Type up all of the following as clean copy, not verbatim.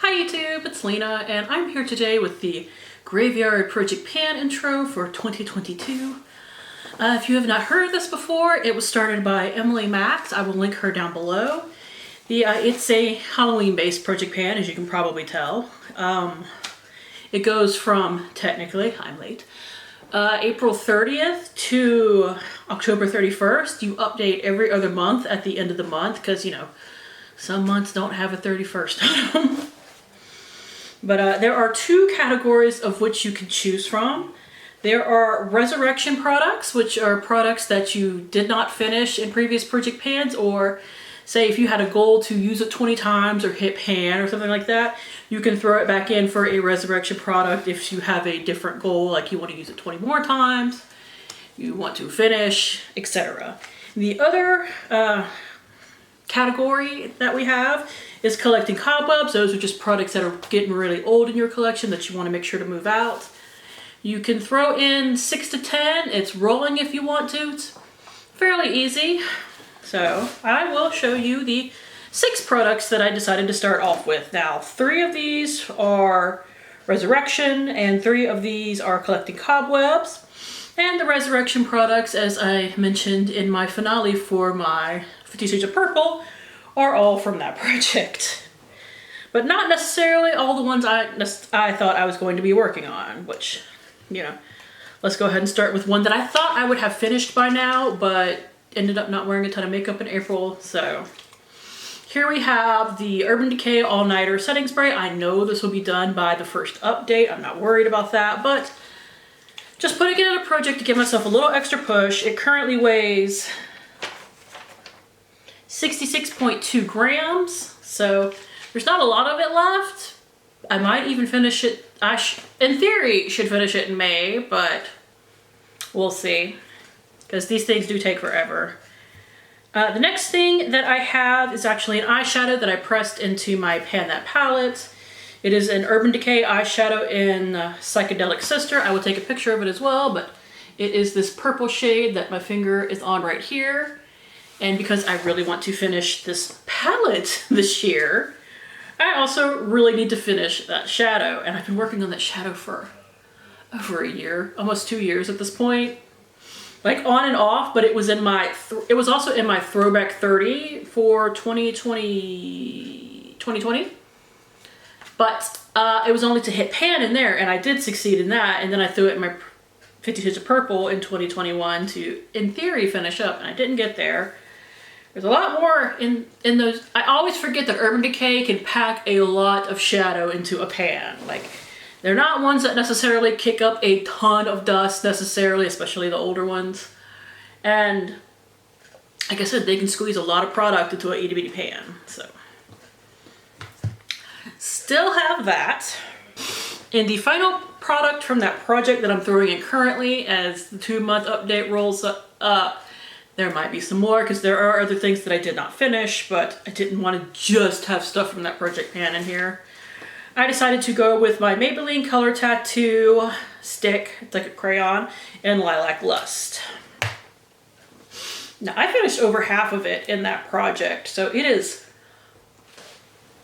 Hi YouTube, it's Lena, and I'm here today with the Graveyard Project Pan intro for 2022. If you have not heard this before, it was started by Emily Max. I will link her down below. It's a Halloween-based Project Pan, as you can probably tell. It goes from, technically, I'm late, April 30th to October 31st. You update every other month at the end of the month, because, you know, some months don't have a 31st on them. But there are two categories of which you can choose from. There are resurrection products, which are products that you did not finish in previous Project Pans, or say if you had a goal to use it 20 times or hit pan or something like that, you can throw it back in for a resurrection product if you have a different goal, like you want to use it 20 more times, you want to finish, etc. The other category that we have is collecting cobwebs. Those are just products that are getting really old in your collection that you want to make sure to move out. You can throw in 6 to 10. It's rolling if you want to. It's fairly easy. So I will show you the 6 products that I decided to start off with. Now, 3 of these are resurrection and 3 of these are collecting cobwebs. And the resurrection products, as I mentioned in my finale for my 50 Shades of Purple, are all from that project. But not necessarily all the ones I thought I was going to be working on, which, you know, let's go ahead and start with one that I thought I would have finished by now, but ended up not wearing a ton of makeup in April. So here we have the Urban Decay All Nighter Setting Spray. I know this will be done by the first update. I'm not worried about that, but just putting it in a project to give myself a little extra push. It currently weighs 66.2 grams, so there's not a lot of it left. I might even finish it. In theory, should finish it in May, but we'll see, because these things do take forever. The next thing that I have is actually an eyeshadow that I pressed into my Pan That palette. It is an Urban Decay eyeshadow in Psychedelic Sister. I will take a picture of it as well, but it is this purple shade that my finger is on right here. And because I really want to finish this palette this year, I also really need to finish that shadow. And I've been working on that shadow for over a year, almost 2 years at this point. Like on and off, but it was in my, it was also in my Throwback 30 for 2020. But it was only to hit pan in there, and I did succeed in that. And then I threw it in my 50 Shades of Purple in 2021 to, in theory, finish up, and I didn't get there. There's a lot more in those. I always forget that Urban Decay can pack a lot of shadow into a pan. Like, they're not ones that necessarily kick up a ton of dust necessarily, especially the older ones. And like I said, they can squeeze a lot of product into an itty bitty pan. So still have that. And the final product from that project that I'm throwing in currently, as the 2-month update rolls up, there might be some more because there are other things that I did not finish, but I didn't want to just have stuff from that project pan in here. I decided to go with my Maybelline Color Tattoo stick. It's like a crayon, and Lilac Lust. Now, I finished over half of it in that project, so it is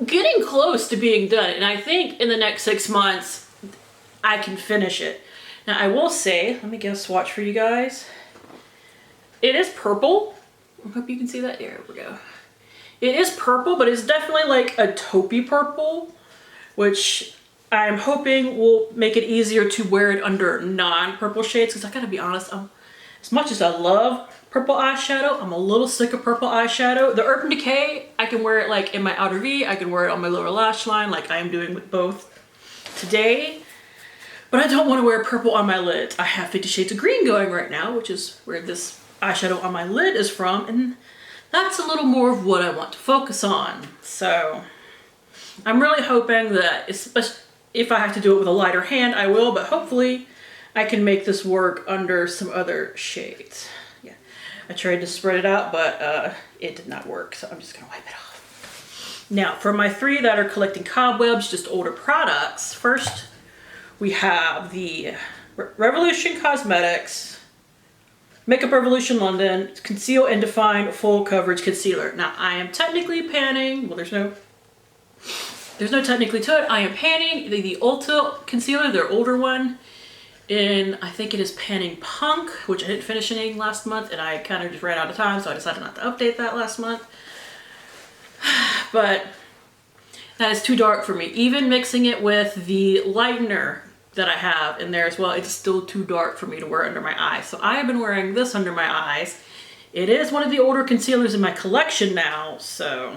getting close to being done. And I think in the next 6 months, I can finish it. Now, I will say, let me get a swatch for you guys. It is purple. I hope you can see that. There we go. It is purple, but it's definitely like a taupey purple, which I'm hoping will make it easier to wear it under non-purple shades, because I gotta be honest, as much as I love purple eyeshadow, I'm a little sick of purple eyeshadow. The Urban Decay, I can wear it like in my outer V, I can wear it on my lower lash line, like I am doing with both today. But I don't want to wear purple on my lid. I have 50 Shades of Green going right now, which is where this eyeshadow on my lid is from, and that's a little more of what I want to focus on. So I'm really hoping that, especially if I have to do it with a lighter hand, I will, but hopefully I can make this work under some other shades. Yeah, I tried to spread it out, but it did not work, so I'm just gonna wipe it off. Now, for my 3 that are collecting cobwebs, just older products, first we have the Revolution Cosmetics Makeup Revolution London Conceal and Define Full Coverage Concealer. Now, I am technically panning, well, there's no there's no technically to it. I am panning the Ulta concealer, their older one, in, I think it is Panning Punk, which I didn't finish anything last month, and I kind of just ran out of time, so I decided not to update that last month. But that is too dark for me. Even mixing it with the lightener that I have in there as well, it's still too dark for me to wear under my eyes. So I have been wearing this under my eyes. It is one of the older concealers in my collection now, so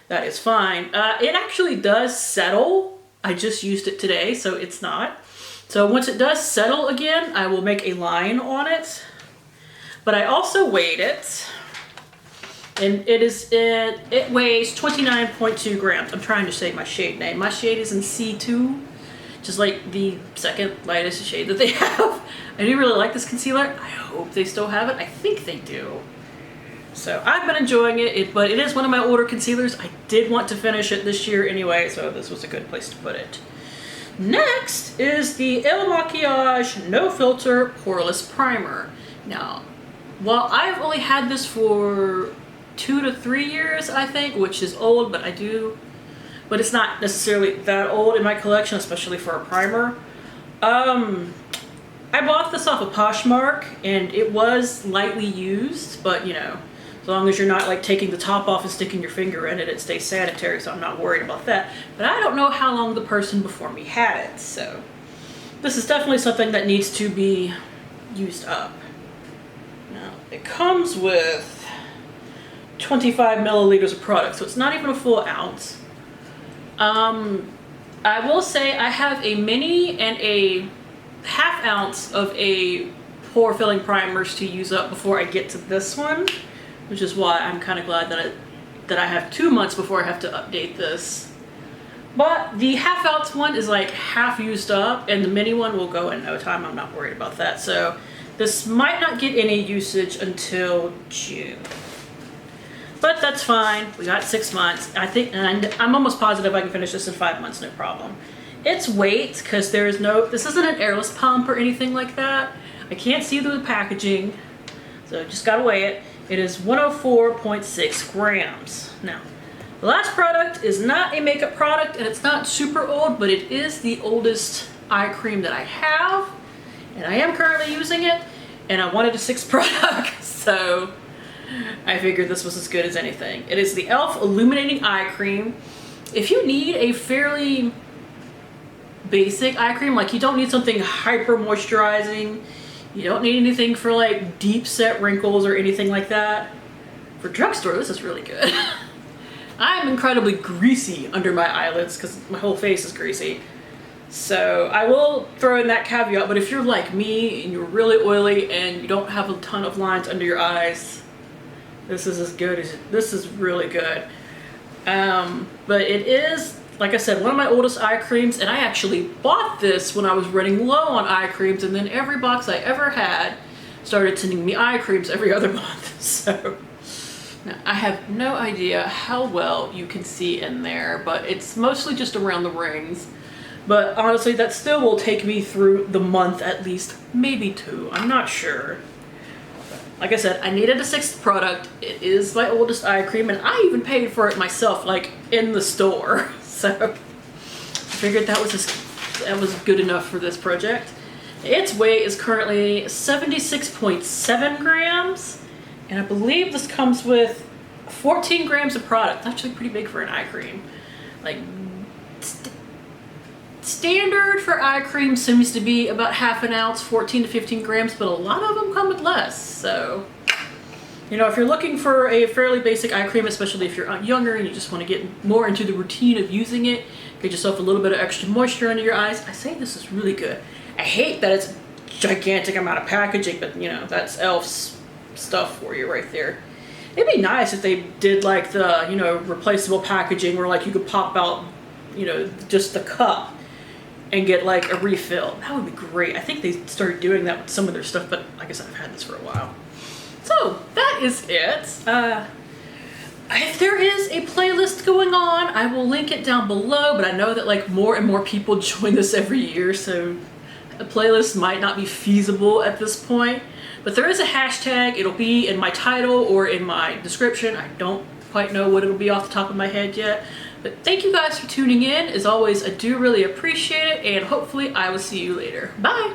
that is fine. It actually does settle. I just used it today, so it's not. So once it does settle again, I will make a line on it. But I also weighed it, and it weighs 29.2 grams. I'm trying to say my shade name. My shade is in C2, just like the second lightest shade that they have. I do really like this concealer. I hope they still have it. I think they do. So I've been enjoying it, but it is one of my older concealers. I did want to finish it this year anyway, so this was a good place to put it. Next is the Il Makiage No Filter Poreless Primer. Now, while I've only had this for 2 to 3 years, I think, which is old, but it's not necessarily that old in my collection, especially for a primer. I bought this off of Poshmark, and it was lightly used, but you know, as long as you're not like taking the top off and sticking your finger in it, it stays sanitary, so I'm not worried about that. But I don't know how long the person before me had it, so this is definitely something that needs to be used up. Now, it comes with 25 milliliters of product, so it's not even a full ounce. I will say I have a mini and a half ounce of a pore filling primers to use up before I get to this one, which is why I'm kind of glad that I have 2 months before I have to update this. But the half ounce one is like half used up, and the mini one will go in no time. I'm not worried about that. So this might not get any usage until June. But that's fine. We got 6 months. I think, and I'm almost positive I can finish this in 5 months, no problem. Its weight, because this isn't an airless pump or anything like that. I can't see through the packaging, so just gotta weigh it. It is 104.6 grams. Now, the last product is not a makeup product, and it's not super old, but it is the oldest eye cream that I have, and I am currently using it, and I wanted a 6th product, so I figured this was as good as anything. It is the e.l.f. Illuminating Eye Cream. If you need a fairly basic eye cream, like you don't need something hyper moisturizing, you don't need anything for like deep set wrinkles or anything like that, for drugstore this is really good. I'm incredibly greasy under my eyelids because my whole face is greasy, so I will throw in that caveat. But if you're like me and you're really oily and you don't have a ton of lines under your eyes, this is as good as this is really good. But it is, like I said, one of my oldest eye creams, and I actually bought this when I was running low on eye creams, and then every box I ever had started sending me eye creams every other month. So now, I have no idea how well you can see in there, but it's mostly just around the rings. But honestly, that still will take me through the month at least, maybe 2, I'm not sure. Like I said, I needed a 6th product. It is my oldest eye cream, and I even paid for it myself, like in the store. So I figured that was good enough for this project. Its weight is currently 76.7 grams, and I believe this comes with 14 grams of product. It's actually pretty big for an eye cream. Like standard for eye cream seems to be about half an ounce, 14 to 15 grams, but a lot of them come with less. So, you know, if you're looking for a fairly basic eye cream, especially if you're younger and you just want to get more into the routine of using it, get yourself a little bit of extra moisture under your eyes, I say this is really good. I hate that it's a gigantic amount of packaging, but you know, that's e.l.f.'s stuff for you right there. It'd be nice if they did like the, you know, replaceable packaging where like you could pop out, you know, just the cup and get like a refill. That would be great. I think they started doing that with some of their stuff, but like I said, I've had this for a while. So that is it. If there is a playlist going on, I will link it down below, but I know that like more and more people join this every year, so a playlist might not be feasible at this point. But there is a hashtag. It'll be in my title or in my description. I don't quite know what it'll be off the top of my head yet, But thank you guys for tuning in. As always, I do really appreciate it, and hopefully I will see you later. Bye!